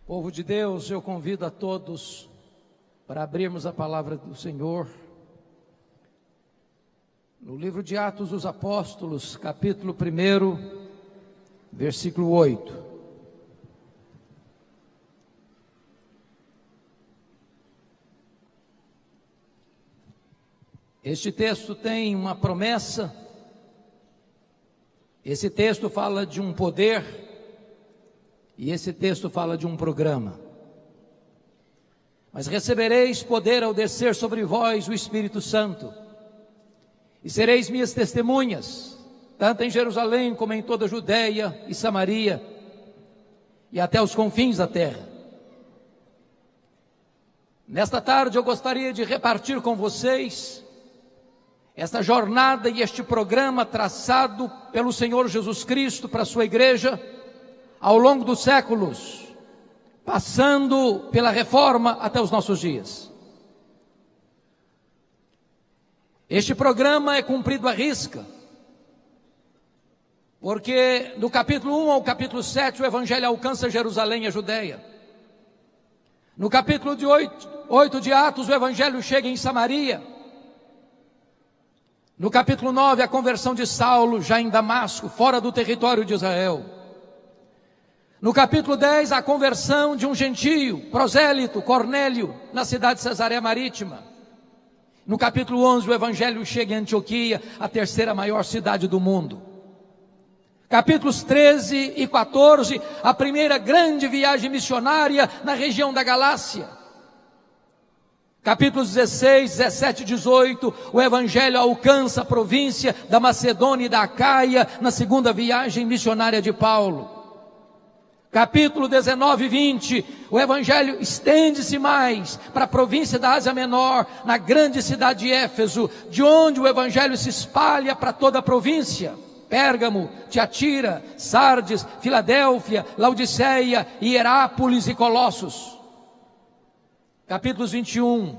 Povo de Deus, eu convido a todos para abrirmos a palavra do Senhor no livro de Atos dos Apóstolos, capítulo 1, versículo 8. Este texto tem uma promessa, esse texto fala de um poder, e esse texto fala de um programa. Mas recebereis poder ao descer sobre vós o Espírito Santo, e sereis minhas testemunhas, tanto em Jerusalém como em toda a Judeia e Samaria, e até os confins da terra. Nesta tarde eu gostaria de repartir com vocês esta jornada e este programa traçado pelo Senhor Jesus Cristo para a sua igreja ao longo dos séculos, passando pela reforma até os nossos dias. Este programa é cumprido à risca, porque do capítulo 1 ao capítulo 7 o Evangelho alcança Jerusalém e a Judeia. No capítulo 8 de Atos o Evangelho chega em Samaria. No capítulo 9 a conversão de Saulo já em Damasco, fora do território de Israel. No capítulo 10, a conversão de um gentio, prosélito, Cornélio, na cidade de Cesareia Marítima. No capítulo 11, o Evangelho chega em Antioquia, a terceira maior cidade do mundo. Capítulos 13 e 14, a primeira grande viagem missionária na região da Galácia. Capítulos 16, 17 e 18, o Evangelho alcança a província da Macedônia e da Acaia, na segunda viagem missionária de Paulo. Capítulo 19 e 20, o Evangelho estende-se mais para a província da Ásia Menor, na grande cidade de Éfeso, de onde o Evangelho se espalha para toda a província. Pérgamo, Tiatira, Sardes, Filadélfia, Laodiceia, Hierápolis e Colossos. Capítulos 21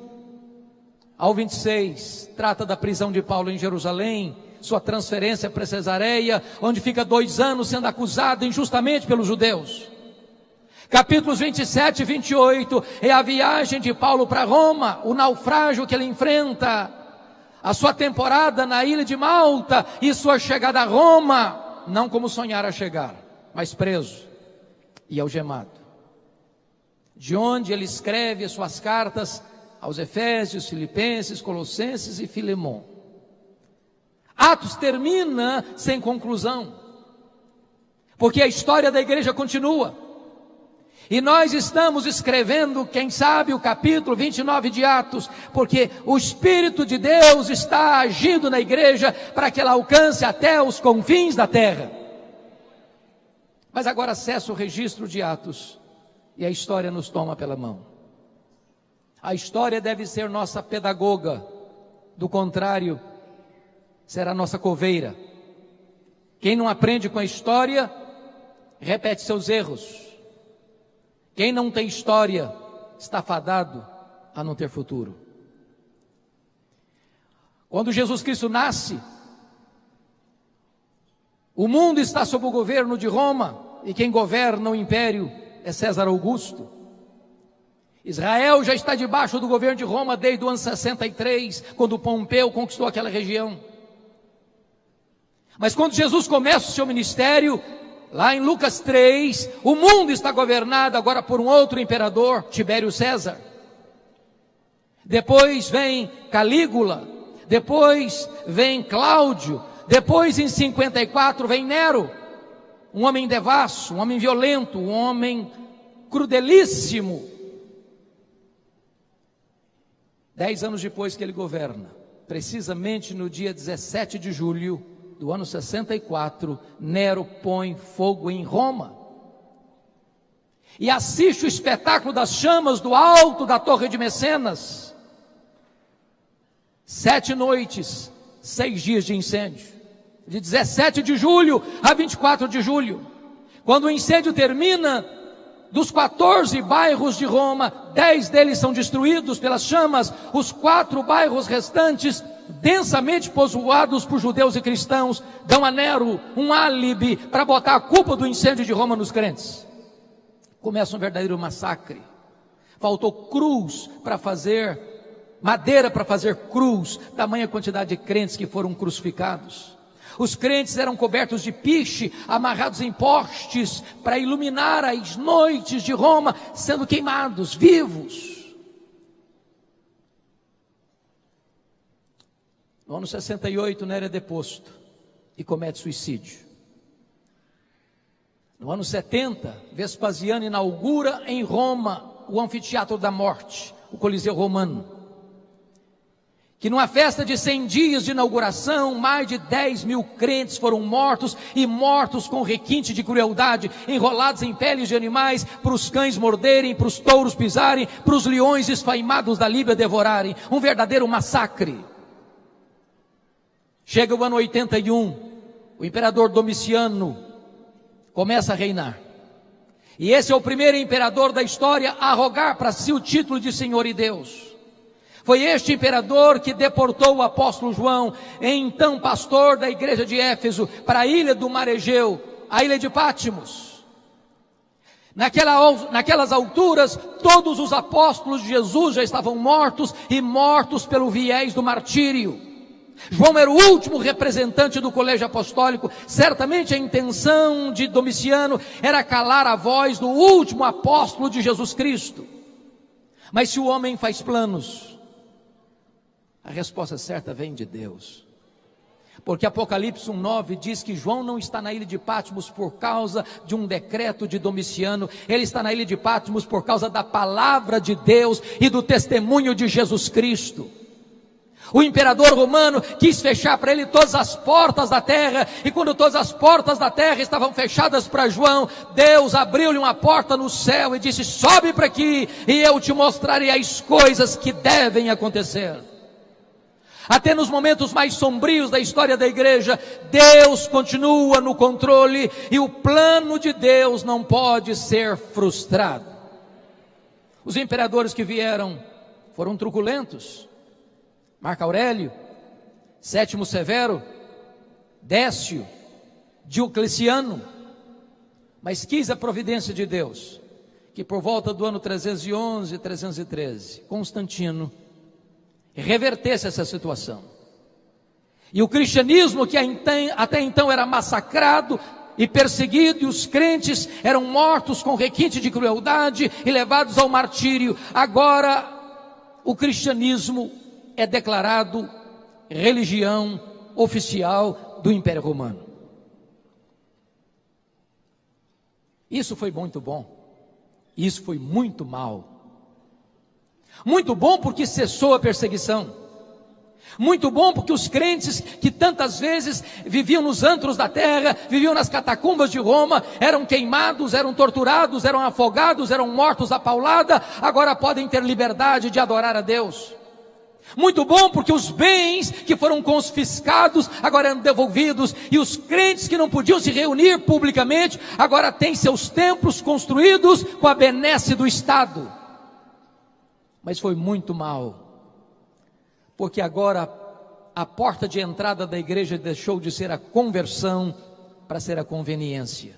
ao 26, trata da prisão de Paulo em Jerusalém, sua transferência para Cesareia, onde fica 2 anos sendo acusado injustamente pelos judeus. Capítulos 27 e 28 é a viagem de Paulo para Roma, o naufrágio que ele enfrenta, a sua temporada na ilha de Malta e sua chegada a Roma, não como sonhara chegar, mas preso e algemado. De onde ele escreve suas cartas aos Efésios, Filipenses, Colossenses e Filemon. Atos termina sem conclusão, porque a história da igreja continua. E nós estamos escrevendo, quem sabe, o capítulo 29 de Atos, porque o Espírito de Deus está agindo na igreja para que ela alcance até os confins da terra. Mas agora acessa o registro de Atos e a história nos toma pela mão. A história deve ser nossa pedagoga, do contrário, será nossa coveira. Quem não aprende com a história, repete seus erros. Quem não tem história, está fadado a não ter futuro. Quando Jesus Cristo nasce, o mundo está sob o governo de Roma, e quem governa o império é César Augusto. Israel já está debaixo do governo de Roma desde o ano 63, quando Pompeu conquistou aquela região. Mas quando Jesus começa o seu ministério, lá em Lucas 3, o mundo está governado agora por um outro imperador, Tibério César. Depois vem Calígula, depois vem Cláudio, depois em 54 vem Nero, um homem devasso, um homem violento, um homem crudelíssimo. 10 anos depois que ele governa, precisamente no dia 17 de julho do ano 64, Nero põe fogo em Roma e assiste o espetáculo das chamas do alto da Torre de Mecenas. 7 noites, 6 dias de incêndio, de 17 de julho a 24 de julho. Quando o incêndio termina, dos 14 bairros de Roma, 10 deles são destruídos pelas chamas. Os 4 bairros restantes, densamente povoados por judeus e cristãos, dão a Nero um álibi para botar a culpa do incêndio de Roma nos crentes. começa um verdadeiro massacre. Faltou cruz para fazer, madeira para fazer cruz, tamanha quantidade de crentes que foram crucificados. Os crentes eram cobertos de piche, amarrados em postes, para iluminar as noites de Roma, sendo queimados, vivos. No ano 68, Nero é deposto e comete suicídio. No ano 70, Vespasiano inaugura em Roma o anfiteatro da morte, o Coliseu Romano, que numa festa de 100 dias de inauguração, mais de 10 mil crentes foram mortos, e mortos com requinte de crueldade, enrolados em peles de animais, para os cães morderem, para os touros pisarem, para os leões esfaimados da Líbia devorarem, um verdadeiro massacre. Chega o ano 81, o imperador Domiciano começa a reinar, e esse é o primeiro imperador da história a arrogar para si o título de Senhor e Deus. Foi este imperador que deportou o apóstolo João, então pastor da igreja de Éfeso, para a ilha do Mar Egeu, a ilha de Pátimos. Naquelas alturas, todos os apóstolos de Jesus já estavam mortos, e mortos pelo viés do martírio. João era o último representante do colégio apostólico. Certamente a intenção de Domiciano era calar a voz do último apóstolo de Jesus Cristo. Mas se o homem faz planos, a resposta certa vem de Deus. Porque Apocalipse 1:9 diz que João não está na ilha de Pátimos por causa de um decreto de Domiciano. Ele está na ilha de Pátimos por causa da palavra de Deus e do testemunho de Jesus Cristo. O imperador romano quis fechar para ele todas as portas da terra, e quando todas as portas da terra estavam fechadas para João, Deus abriu-lhe uma porta no céu e disse: sobe para aqui e eu te mostrarei as coisas que devem acontecer. Até nos momentos mais sombrios da história da igreja, Deus continua no controle, e o plano de Deus não pode ser frustrado. Os imperadores que vieram foram truculentos: Marco Aurélio, Sétimo Severo, Décio, Diocleciano. Mas quis a providência de Deus que por volta do ano 311, 313, Constantino revertesse essa situação. E o cristianismo, que até então era massacrado e perseguido, e os crentes eram mortos com requinte de crueldade e levados ao martírio, agora o cristianismo é declarado religião oficial do Império Romano. Isso foi muito bom, isso foi muito mal. Muito bom porque cessou a perseguição. Muito bom porque os crentes que tantas vezes viviam nos antros da terra, viviam nas catacumbas de Roma, eram queimados, eram torturados, eram afogados, eram mortos à paulada, agora podem ter liberdade de adorar a Deus. Muito bom porque os bens que foram confiscados agora eram devolvidos, e os crentes que não podiam se reunir publicamente agora têm seus templos construídos com a benesse do Estado. Mas foi muito mal, porque agora a porta de entrada da igreja deixou de ser a conversão para ser a conveniência.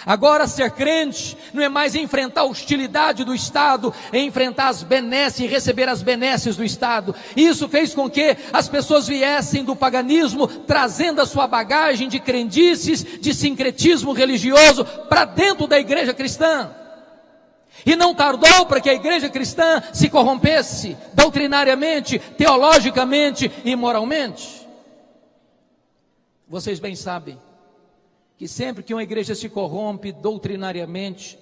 Agora ser crente não é mais enfrentar a hostilidade do Estado, é enfrentar as benesses e receber as benesses do Estado. Isso fez com que as pessoas viessem do paganismo, trazendo a sua bagagem de crendices, de sincretismo religioso para dentro da igreja cristã. E não tardou para que a igreja cristã se corrompesse doutrinariamente, teologicamente e moralmente. Vocês bem sabem que sempre que uma igreja se corrompe doutrinariamente,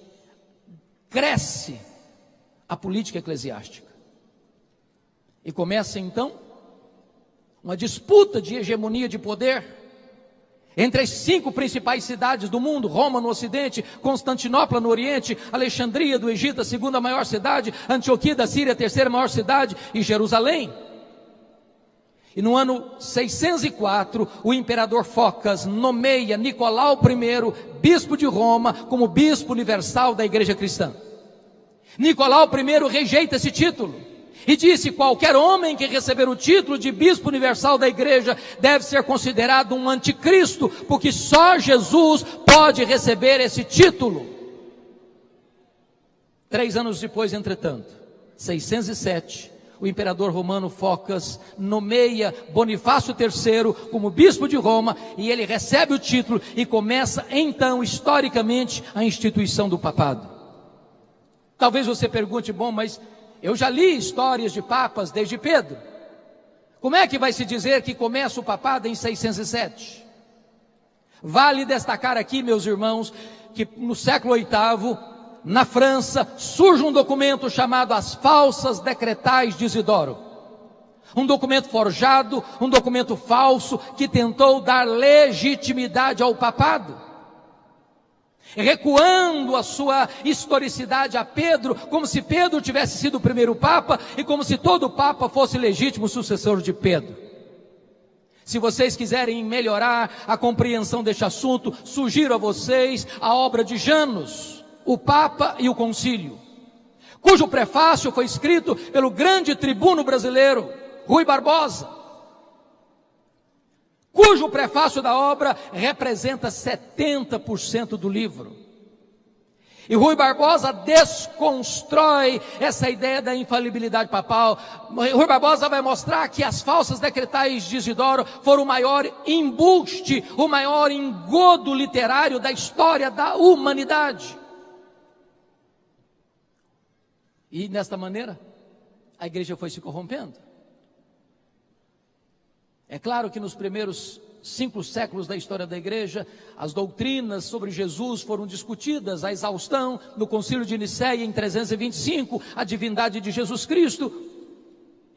cresce a política eclesiástica. E começa então uma disputa de hegemonia de poder entre as 5 principais cidades do mundo: Roma no ocidente, Constantinopla no oriente, Alexandria do Egito, a 2ª maior cidade, Antioquia da Síria, a 3ª maior cidade, e Jerusalém. E no ano 604, o imperador Focas nomeia Nicolau I, bispo de Roma, como bispo universal da igreja cristã. Nicolau I rejeita esse título e disse: qualquer homem que receber o título de bispo universal da igreja deve ser considerado um anticristo, porque só Jesus pode receber esse título. 3 anos depois, entretanto, 607, o imperador romano Focas nomeia Bonifácio III como bispo de Roma, e ele recebe o título e começa então, historicamente, a instituição do papado. Talvez você pergunte, bom, mas eu já li histórias de papas desde Pedro. Como é que vai se dizer que começa o papado em 607? Vale destacar aqui, meus irmãos, que no século VIII, na França, surge um documento chamado As Falsas Decretais de Isidoro. Um documento forjado, um documento falso, que tentou dar legitimidade ao papado, recuando a sua historicidade a Pedro, como se Pedro tivesse sido o primeiro papa, e como se todo papa fosse legítimo sucessor de Pedro. Se vocês quiserem melhorar a compreensão deste assunto, sugiro a vocês a obra de Janus, O Papa e o Concílio, cujo prefácio foi escrito pelo grande tribuno brasileiro, Rui Barbosa, cujo prefácio da obra representa 70% do livro. E Rui Barbosa desconstrói essa ideia da infalibilidade papal. Rui Barbosa vai mostrar que as falsas decretais de Isidoro foram o maior embuste, o maior engodo literário da história da humanidade. E desta maneira, a igreja foi se corrompendo. É claro que nos primeiros 5 séculos da história da igreja, as doutrinas sobre Jesus foram discutidas, a exaustão no concílio de Nicéia em 325, a divindade de Jesus Cristo.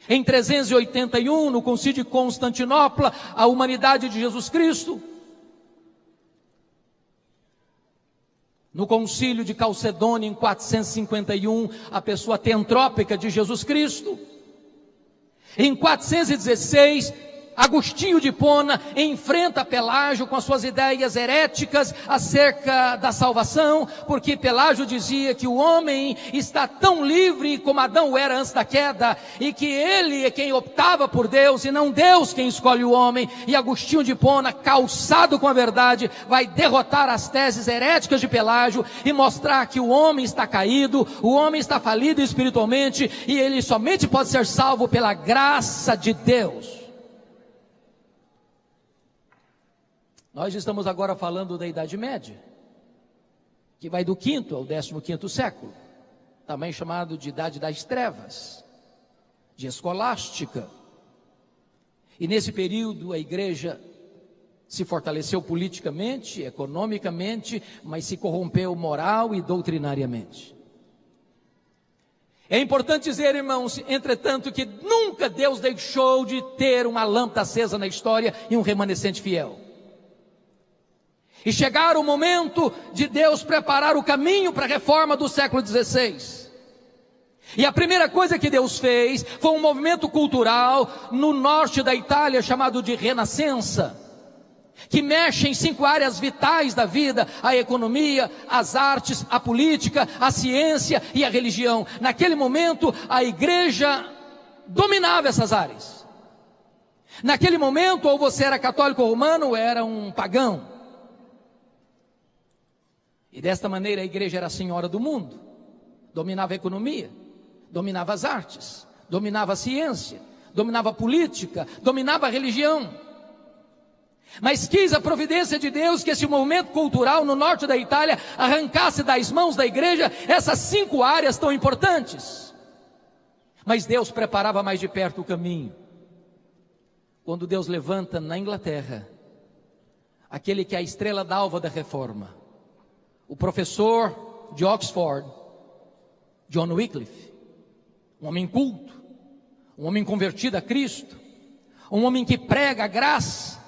Em 381, no concílio de Constantinopla, a humanidade de Jesus Cristo. No concílio de Calcedônia, em 451, a pessoa teantrópica de Jesus Cristo. Em 416, Agostinho de Hipona enfrenta Pelágio com as suas ideias heréticas acerca da salvação, porque Pelágio dizia que o homem está tão livre como Adão era antes da queda, e que ele é quem optava por Deus e não Deus quem escolhe o homem. E Agostinho de Hipona, calçado com a verdade, vai derrotar as teses heréticas de Pelágio e mostrar que o homem está caído, o homem está falido espiritualmente, e ele somente pode ser salvo pela graça de Deus. Nós estamos agora falando da Idade Média, que vai do 5º ao 15º século, também chamado de Idade das Trevas, de escolástica. E nesse período a igreja se fortaleceu politicamente, economicamente, mas se corrompeu moral e doutrinariamente. É importante dizer, irmãos, entretanto, que nunca Deus deixou de ter uma lâmpada acesa na história e um remanescente fiel. E chegar o momento de Deus preparar o caminho para a reforma do século XVI. E a primeira coisa que Deus fez foi um movimento cultural no norte da Itália chamado de Renascença, que mexe em 5 áreas vitais da vida: a economia, as artes, a política, a ciência e a religião. Naquele momento a igreja dominava essas áreas. Naquele momento, ou você era católico ou romano, ou era um pagão. E desta maneira a igreja era a senhora do mundo, dominava a economia, dominava as artes, dominava a ciência, dominava a política, dominava a religião. Mas quis a providência de Deus que esse movimento cultural no norte da Itália arrancasse das mãos da igreja essas 5 áreas tão importantes. Mas Deus preparava mais de perto o caminho, quando Deus levanta na Inglaterra aquele que é a estrela d'alva da reforma, o professor de Oxford, John Wycliffe, um homem culto, um homem convertido a Cristo, um homem que prega a graça,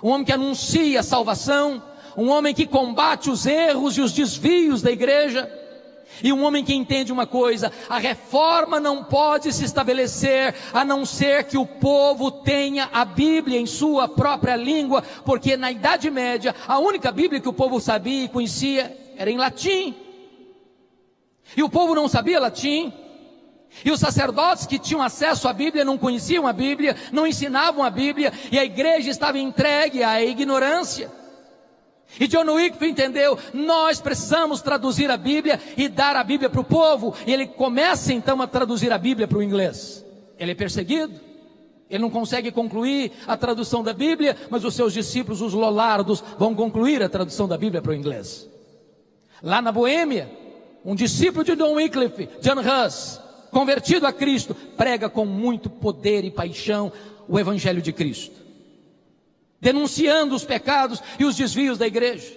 um homem que anuncia a salvação, um homem que combate os erros e os desvios da igreja, e um homem que entende uma coisa: a reforma não pode se estabelecer a não ser que o povo tenha a Bíblia em sua própria língua, porque na Idade Média a única Bíblia que o povo sabia e conhecia era em latim, e o povo não sabia latim, e os sacerdotes que tinham acesso à Bíblia não conheciam a Bíblia, não ensinavam a Bíblia, e a igreja estava entregue à ignorância. E John Wycliffe entendeu, nós precisamos traduzir a Bíblia e dar a Bíblia para o povo. E ele começa então a traduzir a Bíblia para o inglês. Ele é perseguido, ele não consegue concluir a tradução da Bíblia, mas os seus discípulos, os Lollardos, vão concluir a tradução da Bíblia para o inglês. Lá na Boêmia, um discípulo de John Wycliffe, John Huss, convertido a Cristo, prega com muito poder e paixão o Evangelho de Cristo, denunciando os pecados e os desvios da igreja,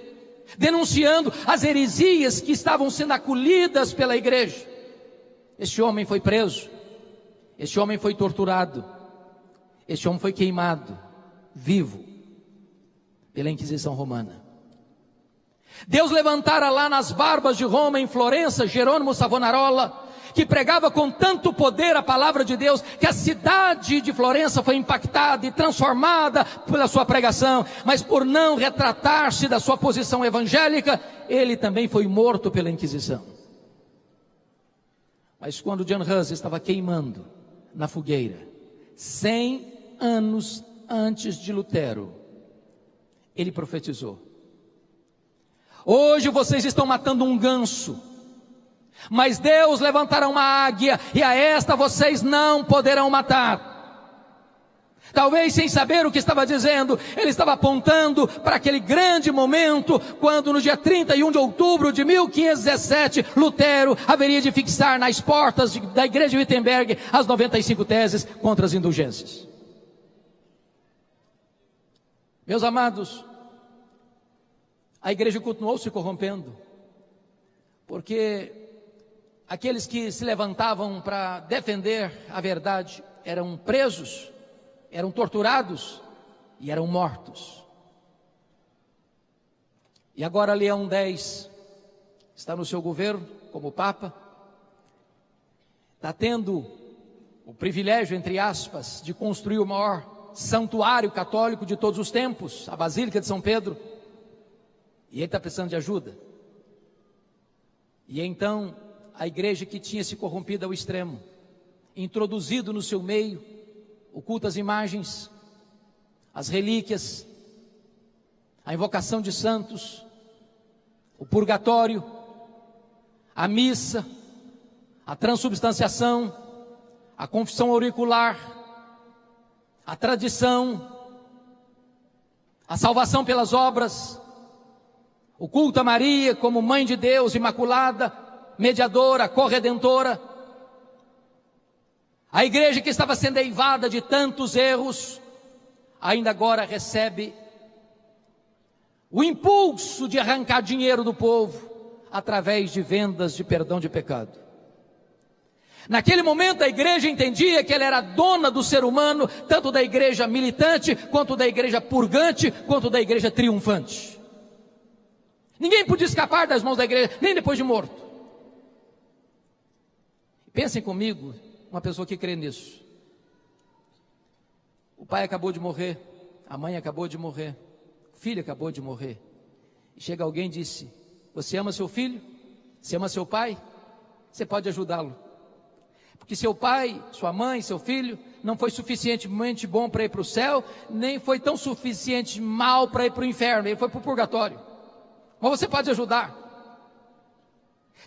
denunciando as heresias que estavam sendo acolhidas pela igreja. Este homem foi preso, este homem foi torturado, este homem foi queimado vivo pela Inquisição Romana. Deus levantara lá nas barbas de Roma, em Florença, Jerônimo Savonarola, que pregava com tanto poder a palavra de Deus, que a cidade de Florença foi impactada e transformada pela sua pregação, mas por não retratar-se da sua posição evangélica, ele também foi morto pela Inquisição. Mas quando John Huss estava queimando na fogueira, 100 anos antes de Lutero, ele profetizou: hoje vocês estão matando um ganso, mas Deus levantará uma águia, e a esta vocês não poderão matar. Talvez sem saber o que estava dizendo, ele estava apontando para aquele grande momento, quando no dia 31 de outubro de 1517, Lutero haveria de fixar nas portas da igreja de Wittenberg as 95 teses contra as indulgências. Meus amados, a igreja continuou se corrompendo, porque aqueles que se levantavam para defender a verdade eram presos, eram torturados e eram mortos. E agora Leão X está no seu governo como Papa, está tendo o privilégio, entre aspas, de construir o maior santuário católico de todos os tempos, a Basílica de São Pedro, e ele está precisando de ajuda. E então a igreja, que tinha se corrompido ao extremo, introduzido no seu meio o culto às imagens, as relíquias, a invocação de santos, o purgatório, a missa, a transubstanciação, a confissão auricular, a tradição, a salvação pelas obras, o culto a Maria como Mãe de Deus, Imaculada, mediadora, corredentora. A igreja, que estava sendo eivada de tantos erros, ainda agora recebe o impulso de arrancar dinheiro do povo através de vendas de perdão de pecado. Naquele momento a igreja entendia que ela era dona do ser humano, tanto da igreja militante, quanto da igreja purgante, quanto da igreja triunfante. Ninguém podia escapar das mãos da igreja, nem depois de morto. Pensem comigo, uma pessoa que crê nisso. O pai acabou de morrer, a mãe acabou de morrer, o filho acabou de morrer. E chega alguém e disse: você ama seu filho? Você ama seu pai? Você pode ajudá-lo. Porque seu pai, sua mãe, seu filho não foi suficientemente bom para ir para o céu, nem foi tão suficiente mal para ir para o inferno, ele foi para o purgatório. Mas você pode ajudar.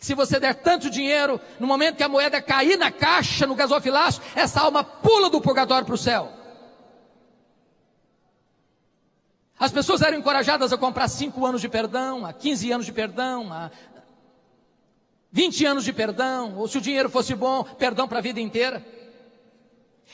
Se você der tanto dinheiro, no momento que a moeda cair na caixa, no gasofilácio, essa alma pula do purgatório para o céu. As pessoas eram encorajadas a comprar 5 anos de perdão, a 15 anos de perdão, a 20 anos de perdão, ou se o dinheiro fosse bom, perdão para a vida inteira.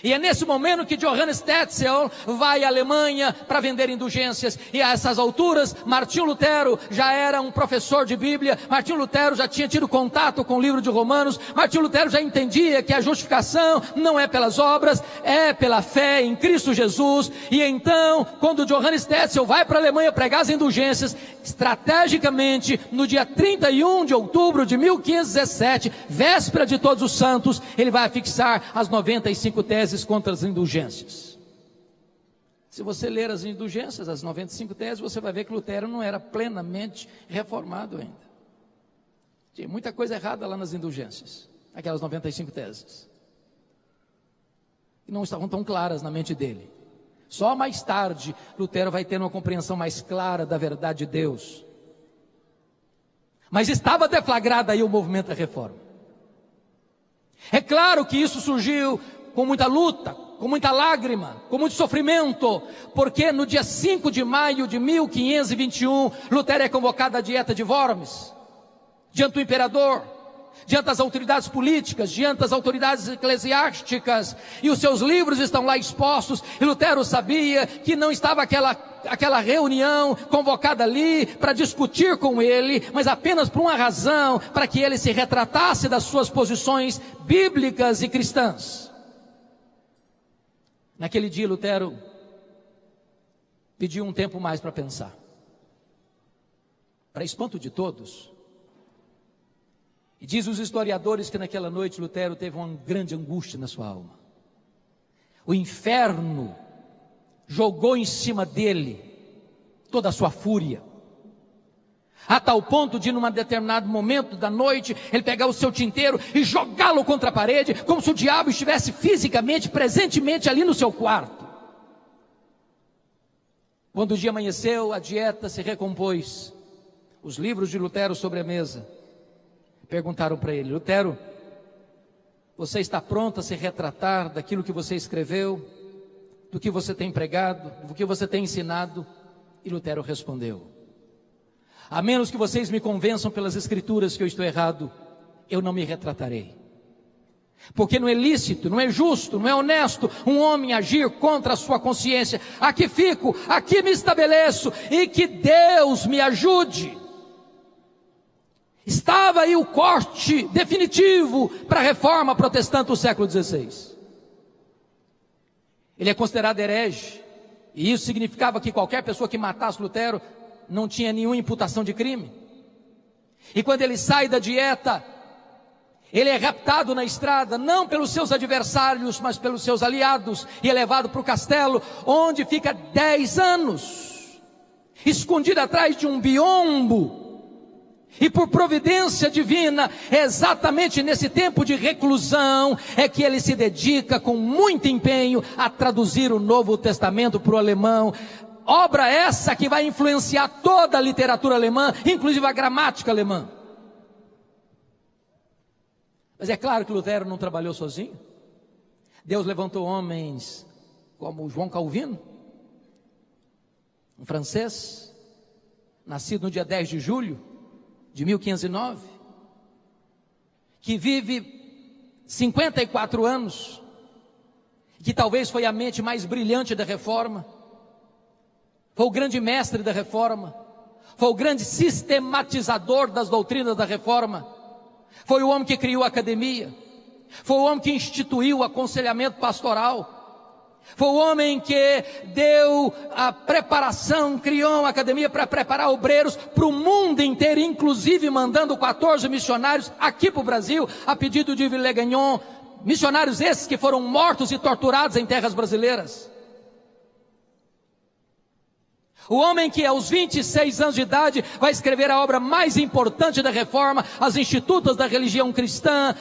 E é nesse momento que Johannes Tetzel vai à Alemanha para vender indulgências. E a essas alturas, Martinho Lutero já era um professor de Bíblia. Martinho Lutero já tinha tido contato com o livro de Romanos. Martinho Lutero já entendia que a justificação não é pelas obras, é pela fé em Cristo Jesus. E então, quando Johannes Tetzel vai para a Alemanha pregar as indulgências, estrategicamente, no dia 31 de outubro de 1517, véspera de Todos os Santos, ele vai fixar as 95 teses contra as indulgências. Se você ler as indulgências, as 95 teses, você vai ver que Lutero não era plenamente reformado ainda. Tinha muita coisa errada lá nas indulgências, aquelas 95 teses, que não estavam tão claras na mente dele. Só mais tarde, Lutero vai ter uma compreensão mais clara da verdade de Deus. Mas estava deflagrado aí o movimento da reforma. É claro que isso surgiu com muita luta, com muita lágrima, com muito sofrimento, porque no dia 5 de maio de 1521, Lutero é convocado à Dieta de Worms, diante do imperador, diante das autoridades políticas, diante das autoridades eclesiásticas, e os seus livros estão lá expostos, e Lutero sabia que não estava aquela reunião convocada ali para discutir com ele, mas apenas por uma razão, para que ele se retratasse das suas posições bíblicas e cristãs. Naquele dia Lutero pediu um tempo mais para pensar. Para espanto de todos, e diz os historiadores que naquela noite Lutero teve uma grande angústia na sua alma. O inferno jogou em cima dele toda a sua fúria, a tal ponto de, num determinado momento da noite, ele pegar o seu tinteiro e jogá-lo contra a parede, como se o diabo estivesse fisicamente, presentemente ali no seu quarto. Quando o dia amanheceu, a dieta se recompôs, os livros de Lutero sobre a mesa. Perguntaram para ele: Lutero, você está pronto a se retratar daquilo que você escreveu, do que você tem pregado, do que você tem ensinado? E Lutero respondeu: a menos que vocês me convençam pelas escrituras que eu estou errado, eu não me retratarei. Porque não é lícito, não é justo, não é honesto um homem agir contra a sua consciência. Aqui fico, aqui me estabeleço, e que Deus me ajude. Estava aí o corte definitivo para a reforma protestante do século XVI. Ele é considerado herege, e isso significava que qualquer pessoa que matasse Lutero não tinha nenhuma imputação de crime. E quando ele sai da dieta, ele é raptado na estrada, não pelos seus adversários, mas pelos seus aliados, e é levado para o castelo, onde fica 10 anos, escondido atrás de um biombo. E por providência divina, exatamente nesse tempo de reclusão, é que ele se dedica com muito empenho a traduzir o Novo Testamento para o alemão. Obra essa que vai influenciar toda a literatura alemã, inclusive a gramática alemã. Mas é claro que Lutero não trabalhou sozinho. Deus levantou homens como João Calvino, um francês, nascido no dia 10 de julho de 1509, que vive 54 anos, que talvez foi a mente mais brilhante da reforma, foi o grande mestre da reforma, foi o grande sistematizador das doutrinas da reforma, foi o homem que criou a academia, foi o homem que instituiu o aconselhamento pastoral, foi o homem que deu a preparação, criou uma academia para preparar obreiros para o mundo inteiro, inclusive mandando 14 missionários aqui para o Brasil, a pedido de Villegagnon, missionários esses que foram mortos e torturados em terras brasileiras. O homem que aos 26 anos de idade vai escrever a obra mais importante da reforma, as Institutas da Religião Cristã,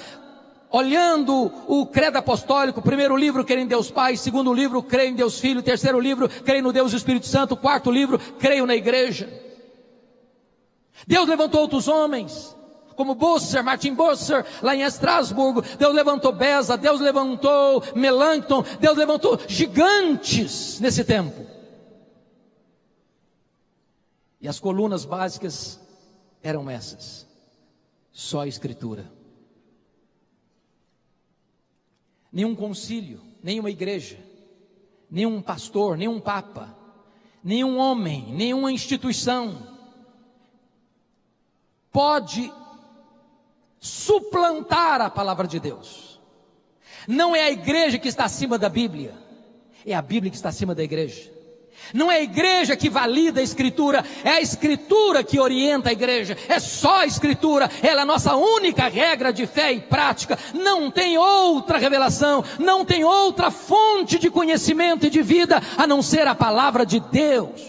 olhando o credo apostólico. Primeiro livro, creio em Deus Pai. Segundo livro, creio em Deus Filho. Terceiro livro, creio no Deus Espírito Santo. Quarto livro, creio na igreja. Deus levantou outros homens, como Busser, Martin Busser, lá em Estrasburgo. Deus levantou Beza, Deus levantou Melanchthon, Deus levantou gigantes nesse tempo. E as colunas básicas eram essas: só a Escritura. Nenhum concílio, nenhuma igreja, nenhum pastor, nenhum papa, nenhum homem, nenhuma instituição pode suplantar a palavra de Deus. Não é a igreja que está acima da Bíblia, é a Bíblia que está acima da igreja. Não é a igreja que valida a Escritura, é a Escritura que orienta a igreja. É só a Escritura, ela é a nossa única regra de fé e prática. Não tem outra revelação, não tem outra fonte de conhecimento e de vida a não ser a palavra de Deus.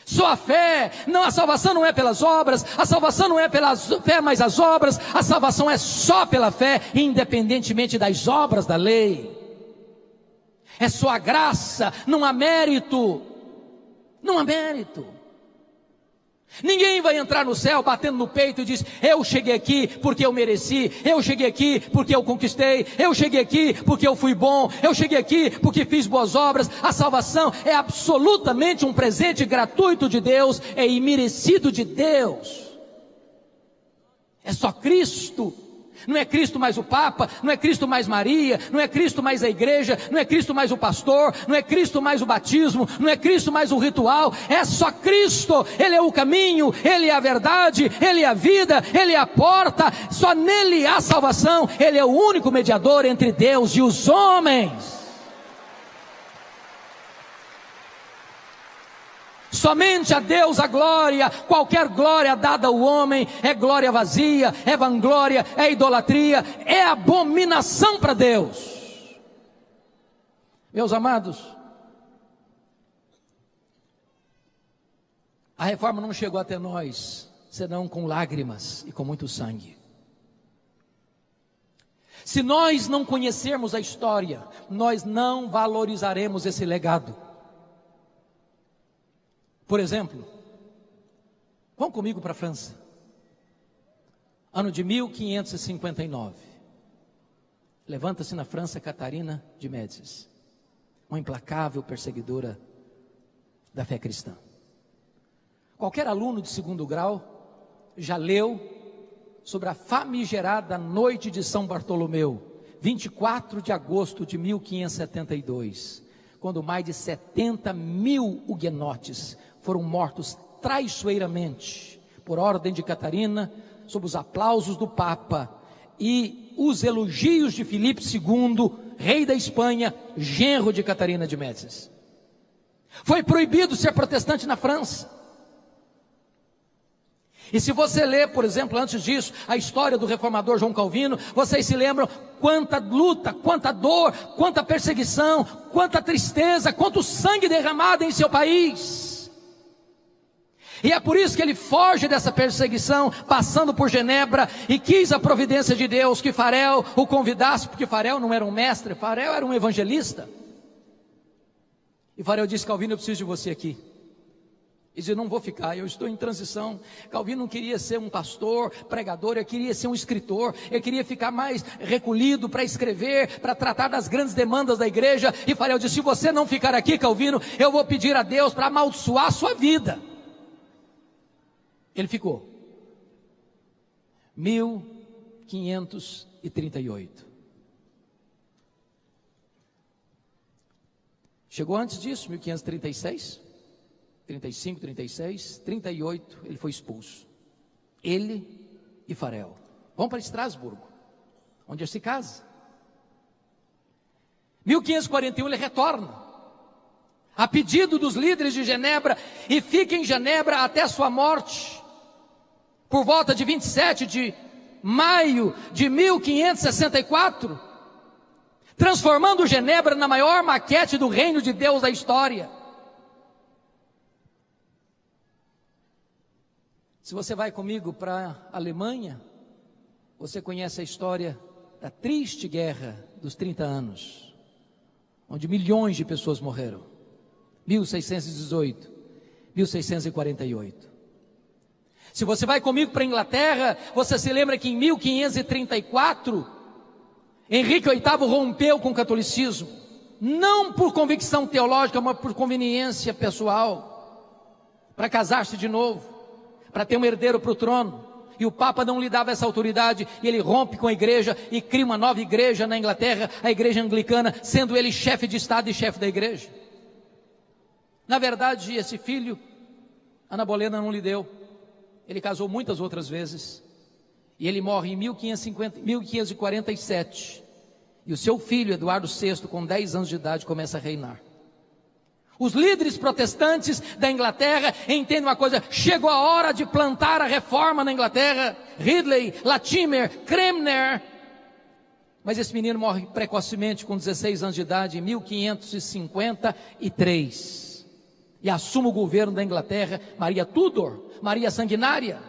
Só a fé, não, a salvação não é pelas obras, a salvação não é pela fé mais as obras, a salvação é só pela fé, independentemente das obras da lei. É só a graça, não há mérito. Não há mérito. Ninguém vai entrar no céu batendo no peito e diz: eu cheguei aqui porque eu mereci, eu cheguei aqui porque eu conquistei, eu cheguei aqui porque eu fui bom, eu cheguei aqui porque fiz boas obras. A salvação é absolutamente um presente gratuito de Deus, é imerecido de Deus. É só Cristo. Não é Cristo mais o Papa, não é Cristo mais Maria, não é Cristo mais a igreja, não é Cristo mais o pastor, não é Cristo mais o batismo, não é Cristo mais o ritual, é só Cristo. Ele é o caminho, Ele é a verdade, Ele é a vida, Ele é a porta, só nele há salvação. Ele é o único mediador entre Deus e os homens. Somente a Deus a glória. Qualquer glória dada ao homem é glória vazia, é vanglória, é idolatria, é abominação para Deus. Meus amados, a reforma não chegou até nós senão com lágrimas e com muito sangue. Se nós não conhecermos a história, nós não valorizaremos esse legado. Por exemplo, vão comigo para a França, ano de 1559, levanta-se na França Catarina de Médicis, uma implacável perseguidora da fé cristã. Qualquer aluno de segundo grau já leu sobre a famigerada noite de São Bartolomeu, 24 de agosto de 1572, quando mais de 70 mil huguenotes foram mortos traiçoeiramente, por ordem de Catarina, sob os aplausos do Papa e os elogios de Filipe II, rei da Espanha, genro de Catarina de Médicis. Foi proibido ser protestante na França. E se você ler, por exemplo, antes disso, a história do reformador João Calvino, vocês se lembram quanta luta, quanta dor, quanta perseguição, quanta tristeza, quanto sangue derramado em seu país. E é por isso que ele foge dessa perseguição, passando por Genebra, e quis a providência de Deus que Farel o convidasse, porque Farel não era um mestre, Farel era um evangelista. E Farel disse: Calvino, eu preciso de você aqui. E disse: não vou ficar, eu estou em transição. Calvino não queria ser um pastor, pregador, ele queria ser um escritor, ele queria ficar mais recolhido para escrever, para tratar das grandes demandas da igreja. E Farel disse: se você não ficar aqui, Calvino, eu vou pedir a Deus para amaldiçoar a sua vida. Ele ficou. 1538. Chegou antes disso, 1536, 35, 36, 38, ele foi expulso. Ele e Farel. Vão para Estrasburgo, onde ele se casa. 1541 ele retorna, a pedido dos líderes de Genebra, e fica em Genebra até sua morte, por volta de 27 de maio de 1564, transformando Genebra na maior maquete do reino de Deus da história. Se você vai comigo para a Alemanha, você conhece a história da triste guerra dos 30 anos, onde milhões de pessoas morreram. 1618, 1648. Se você vai comigo para a Inglaterra, você se lembra que em 1534, Henrique VIII rompeu com o catolicismo, não por convicção teológica, mas por conveniência pessoal, para casar-se de novo, para ter um herdeiro para o trono. E o Papa não lhe dava essa autoridade, e ele rompe com a igreja e cria uma nova igreja na Inglaterra, a igreja anglicana, sendo ele chefe de Estado e chefe da igreja. Na verdade, esse filho, Ana Bolena não lhe deu. Ele casou muitas outras vezes, e ele morre em 1547, e o seu filho, Eduardo VI, com 10 anos de idade, começa a reinar. Os líderes protestantes da Inglaterra entendem uma coisa: chegou a hora de plantar a reforma na Inglaterra. Ridley, Latimer, Cranmer. Mas esse menino morre precocemente, com 16 anos de idade, em 1553. E assume o governo da Inglaterra Maria Tudor, Maria Sanguinária,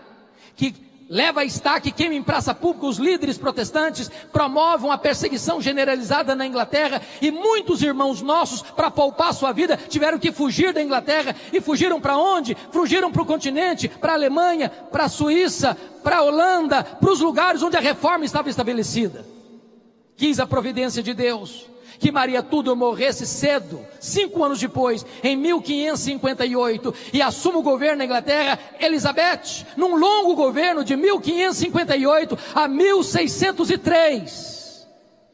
que leva a estaca e queima em praça pública os líderes protestantes, promovem uma perseguição generalizada na Inglaterra, e muitos irmãos nossos, para poupar sua vida, tiveram que fugir da Inglaterra. E fugiram para onde? Fugiram para o continente, para a Alemanha, para a Suíça, para a Holanda, para os lugares onde a reforma estava estabelecida. Quis a providência de Deus que Maria Tudor morresse cedo, 5 anos depois, em 1558, e assume o governo na Inglaterra Elizabeth, num longo governo de 1558 a 1603.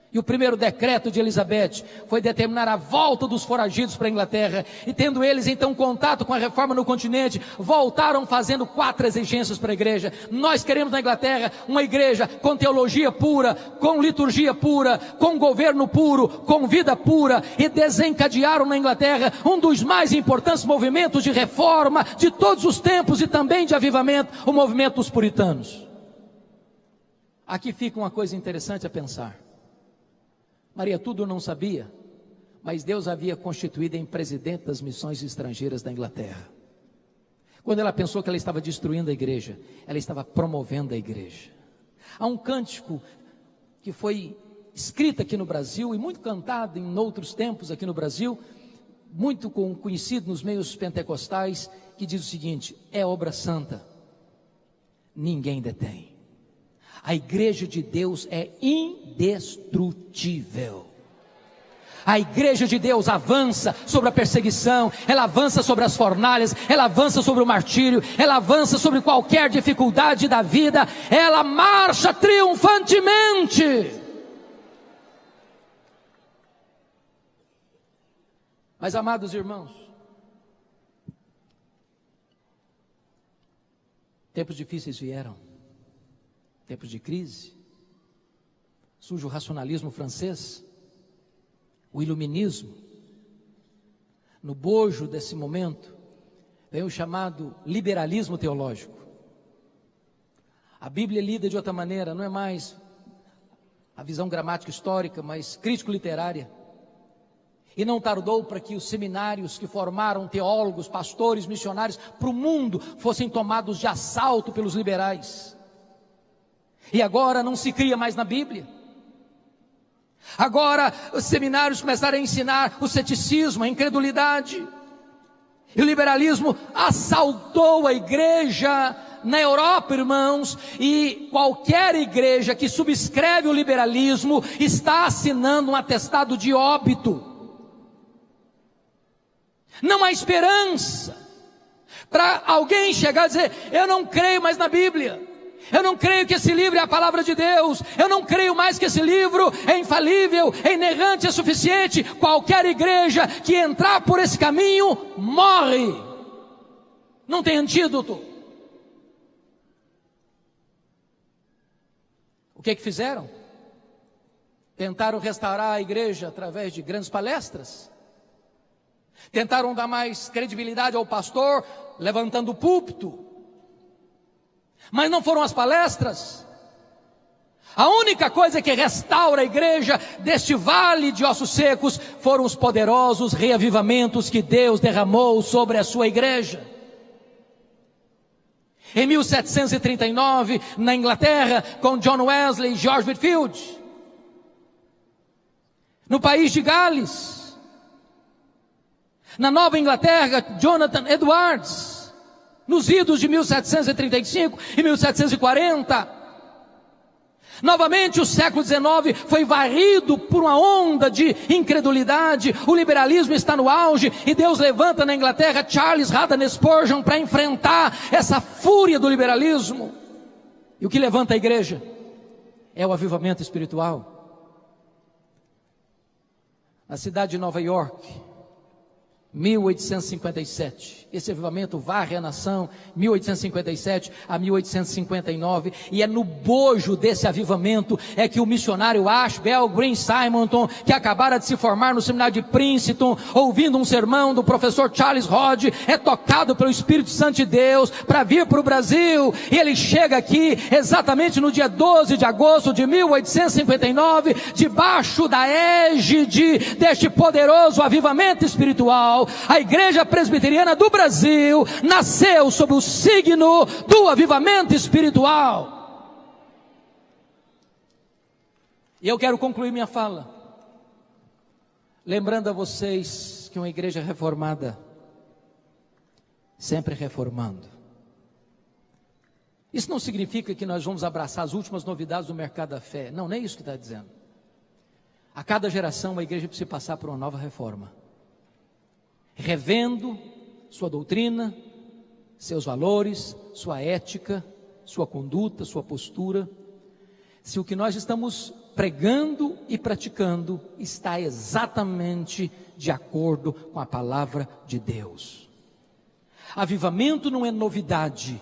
E o primeiro decreto de Elizabeth foi determinar a volta dos foragidos para a Inglaterra, e tendo eles então contato com a reforma no continente, voltaram fazendo 4 exigências para a igreja. Nós queremos na Inglaterra uma igreja com teologia pura, com liturgia pura, com governo puro, com vida pura, e desencadearam na Inglaterra um dos mais importantes movimentos de reforma de todos os tempos e também de avivamento, o movimento dos puritanos. Aqui fica uma coisa interessante a pensar. Maria Tudor não sabia, mas Deus havia constituído em presidente das missões estrangeiras da Inglaterra. Quando ela pensou que ela estava destruindo a igreja, ela estava promovendo a igreja. Há um cântico que foi escrito aqui no Brasil e muito cantado em outros tempos aqui no Brasil, muito conhecido nos meios pentecostais, que diz o seguinte: é obra santa, ninguém detém. A igreja de Deus é indestrutível. A igreja de Deus avança sobre a perseguição, ela avança sobre as fornalhas, ela avança sobre o martírio, ela avança sobre qualquer dificuldade da vida, ela marcha triunfantemente. Mas, amados irmãos, tempos difíceis vieram. Tempos de crise, surge o racionalismo francês, o iluminismo. No bojo desse momento, vem o chamado liberalismo teológico. A Bíblia é lida de outra maneira, não é mais a visão gramática histórica, mas crítico-literária. E não tardou para que os seminários que formaram teólogos, pastores, missionários para o mundo fossem tomados de assalto pelos liberais. E agora não se cria mais na Bíblia. Agora os seminários começaram a ensinar o ceticismo, a incredulidade. E o liberalismo assaltou a igreja na Europa, irmãos. E qualquer igreja que subscreve o liberalismo está assinando um atestado de óbito. Não há esperança para alguém chegar e dizer: eu não creio mais na Bíblia. Eu não creio que esse livro é a palavra de Deus. Eu não creio mais que esse livro é infalível, é inerrante, é suficiente. Qualquer igreja que entrar por esse caminho, morre. Não tem antídoto. O que fizeram? Tentaram restaurar a igreja através de grandes palestras. Tentaram dar mais credibilidade ao pastor, levantando o púlpito. Mas não foram as palestras. A única coisa que restaura a igreja deste vale de ossos secos foram os poderosos reavivamentos que Deus derramou sobre a sua igreja. Em 1739, na Inglaterra, com John Wesley e George Whitefield. No país de Gales. Na Nova Inglaterra, Jonathan Edwards. Nos idos de 1735 e 1740. Novamente o século XIX foi varrido por uma onda de incredulidade. O liberalismo está no auge e Deus levanta na Inglaterra Charles Haddon Spurgeon para enfrentar essa fúria do liberalismo. E o que levanta a igreja é o avivamento espiritual. Na cidade de Nova York, 1857, esse avivamento varre a nação, 1857 a 1859, e é no bojo desse avivamento é que o missionário Ashbel Green Simonton, que acabara de se formar no seminário de Princeton, ouvindo um sermão do professor Charles Hodge, é tocado pelo Espírito Santo de Deus para vir para o Brasil, e ele chega aqui exatamente no dia 12 de agosto de 1859, debaixo da égide deste poderoso avivamento espiritual. a Igreja Presbiteriana do Brasil nasceu sob o signo do avivamento espiritual. E eu quero concluir minha fala lembrando a vocês que uma igreja reformada, sempre reformando. Isso não significa que nós vamos abraçar as últimas novidades do mercado da fé. Não, nem isso que está dizendo. A cada geração a igreja precisa passar por uma nova reforma, revendo sua doutrina, seus valores, sua ética, sua conduta, sua postura, se o que nós estamos pregando e praticando está exatamente de acordo com a palavra de Deus. Avivamento não é novidade.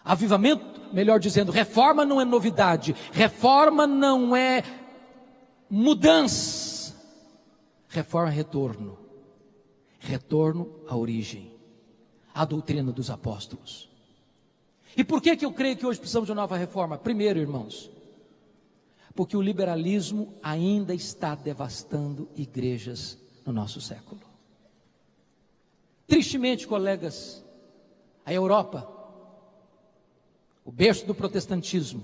Avivamento, melhor dizendo, reforma não é novidade. Reforma não é mudança. Reforma é retorno. Retorno à origem, à doutrina dos apóstolos. E por que eu creio que hoje precisamos de uma nova reforma? Primeiro, irmãos, porque o liberalismo ainda está devastando igrejas no nosso século. Tristemente, colegas, a Europa, o berço do protestantismo,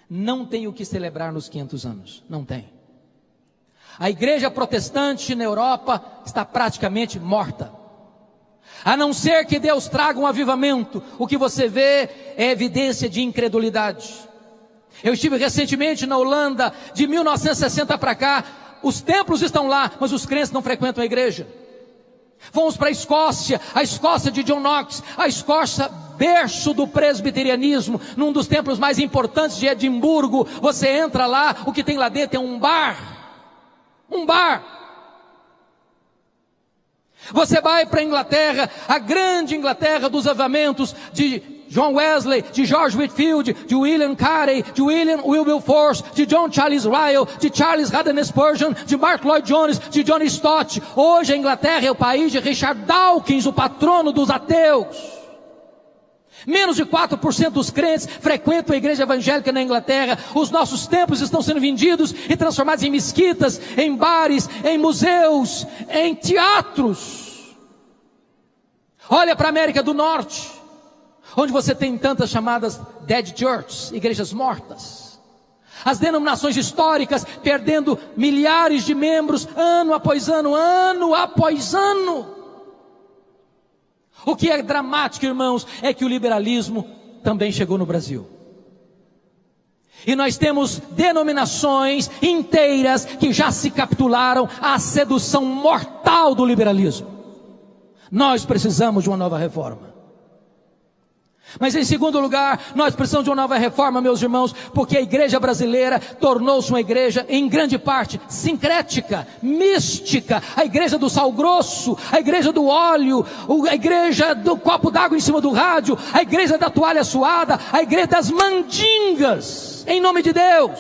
não tem o que celebrar nos 500 anos, não tem. A igreja protestante na Europa está praticamente morta. A não ser que Deus traga um avivamento, o que você vê é evidência de incredulidade. Eu estive recentemente na Holanda, de 1960 para cá, os templos estão lá, mas os crentes não frequentam a igreja. Fomos para a Escócia de John Knox, a Escócia berço do presbiterianismo, num dos templos mais importantes de Edimburgo. Você entra lá, o que tem lá dentro é um bar. Você vai para a Inglaterra, a grande Inglaterra dos avivamentos, de John Wesley, de George Whitefield, de William Carey, de William Wilberforce, de John Charles Ryle, de Charles Haddon Spurgeon, de Mark Lloyd Jones, de John Stott. Hoje a Inglaterra é o país de Richard Dawkins, o patrono dos ateus. Menos de 4% dos crentes frequentam a igreja evangélica na Inglaterra. Os nossos templos estão sendo vendidos e transformados em mesquitas, em bares, em museus, em teatros. Olha para a América do Norte, onde você tem tantas chamadas dead churches, igrejas mortas. As denominações históricas perdendo milhares de membros ano após ano, ano após ano. O que é dramático, irmãos, é que o liberalismo também chegou no Brasil. E nós temos denominações inteiras que já se capitularam à sedução mortal do liberalismo. Nós precisamos de uma nova reforma. Mas em segundo lugar, nós precisamos de uma nova reforma, meus irmãos, porque a igreja brasileira tornou-se uma igreja, em grande parte, sincrética, mística. A igreja do sal grosso, a igreja do óleo, a igreja do copo d'água em cima do rádio, a igreja da toalha suada, a igreja das mandingas, em nome de Deus.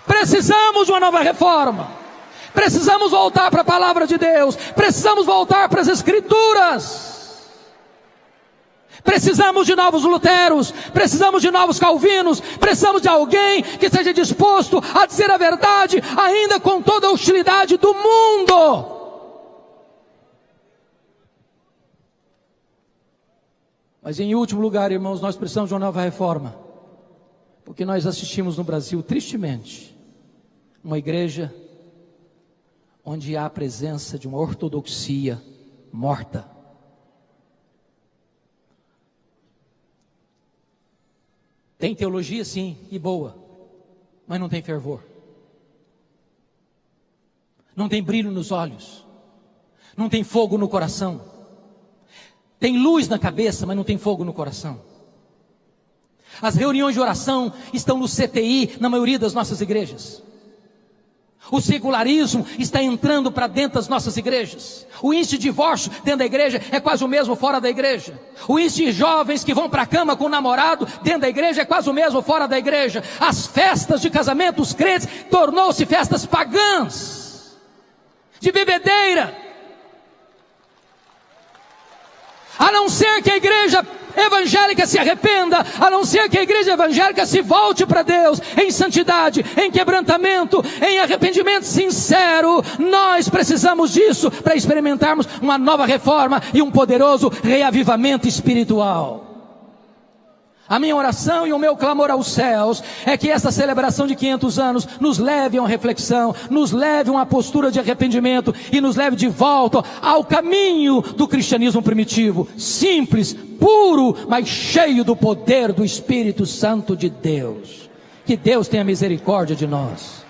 Precisamos de uma nova reforma. Precisamos voltar para a palavra de Deus. Precisamos voltar para as Escrituras. Precisamos de novos Luteros, precisamos de novos Calvinos, precisamos de alguém que esteja disposto a dizer a verdade, ainda com toda a hostilidade do mundo. Mas em último lugar, irmãos, nós precisamos de uma nova reforma, porque nós assistimos no Brasil, tristemente, uma igreja onde há a presença de uma ortodoxia morta. Tem teologia sim, e boa, mas não tem fervor. Não tem brilho nos olhos. Não tem fogo no coração. Tem luz na cabeça, mas não tem fogo no coração. As reuniões de oração estão no CTI, na maioria das nossas igrejas. O secularismo está entrando para dentro das nossas igrejas. O índice de divórcio dentro da igreja é quase o mesmo fora da igreja. O índice de jovens que vão para a cama com o namorado dentro da igreja é quase o mesmo fora da igreja. As festas de casamento, os crentes, tornou-se festas pagãs, de bebedeira. A não ser que a igreja evangélica se arrependa, a não ser que a igreja evangélica se volte para Deus em santidade, em quebrantamento, em arrependimento sincero. Nós precisamos disso para experimentarmos uma nova reforma e um poderoso reavivamento espiritual. A minha oração e o meu clamor aos céus é que esta celebração de 500 anos nos leve a uma reflexão, nos leve a uma postura de arrependimento e nos leve de volta ao caminho do cristianismo primitivo, simples, puro, mas cheio do poder do Espírito Santo de Deus. Que Deus tenha misericórdia de nós.